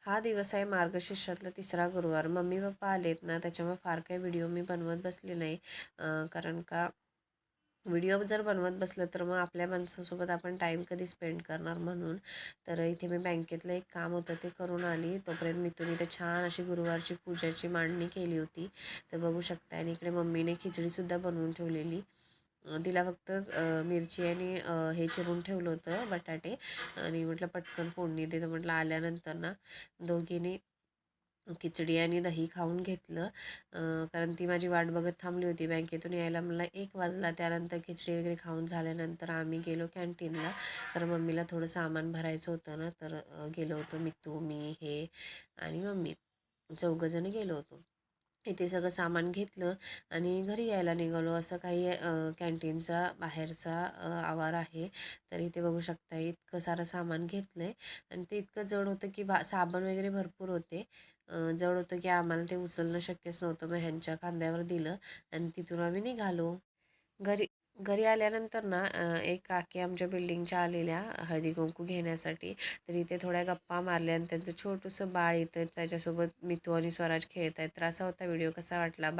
हा दिवस आहे मार्गशीर्षातला तिसरा गुरुवार. मम्मी-पप्पा आलेत ना, त्याच्यामुळे फार काही व्हिडिओ मी बनवत बसले नाही. कारण का व्हिडिओ जर बनवत बसलं तर मग आपल्या माणसासोबत आपण टाईम कधी स्पेंड करणार म्हणून. तर इथे मी बँकेतलं एक काम होतं ते करून आली. तोपर्यंत मितून इथे छान अशी गुरुवारची पूजेची मांडणी केली होती. तर बघू शकता आणि इकडे मम्मीने खिचडीसुद्धा बनवून ठेवलेली. तिला फक्त मिरची आणि हे चिरून ठेवलं होतं बटाटे आणि म्हटलं पटकन फोडणी दे. तर म्हटलं आल्यानंतर ना दोघींनी खिचडी आणि दही खाऊन घेतलं. कारण ती माझी वाट बघत थांबली होती. बँकेतून यायला मला 1 वाजला. त्यानंतर खिचडी वगैरे खाऊन झाल्यानंतर आम्ही गेलो कॅन्टीनला. तर मम्मीला थोडं सामान भरायचं होतं ना, तर गेलो होतो मितू, मी, हे आणि मम्मी चौघंजण गेलो होतो. इथे सगळं सामान घेतलं आणि घरी यायला निघालो. असं काही कॅन्टीनचा बाहेरचा आवार आहे. तर इथे बघू शकता इतकं सारं सामान घेतलं आहे आणि ते इतकं जड होतं की साबण वगैरे भरपूर होते. जड होतं की आम्हाला ते उचलणं शक्यच नव्हतं. मग ह्यांच्या खांद्यावर दिलं आणि तिथून आम्ही निघालो. घरी घरी आल्यानंतर ना एक काकी आमच्या बिल्डिंगच्या आलेल्या हळदी-कुंकू घेण्यासाठी. तर इथे थोड्या गप्पा मारल्या आणि त्यांचं छोटंसं बाळ इथं त्याच्यासोबत मितू आणि स्वराज खेळत आहेत. तर असा होता व्हिडिओ. कसा वाटला?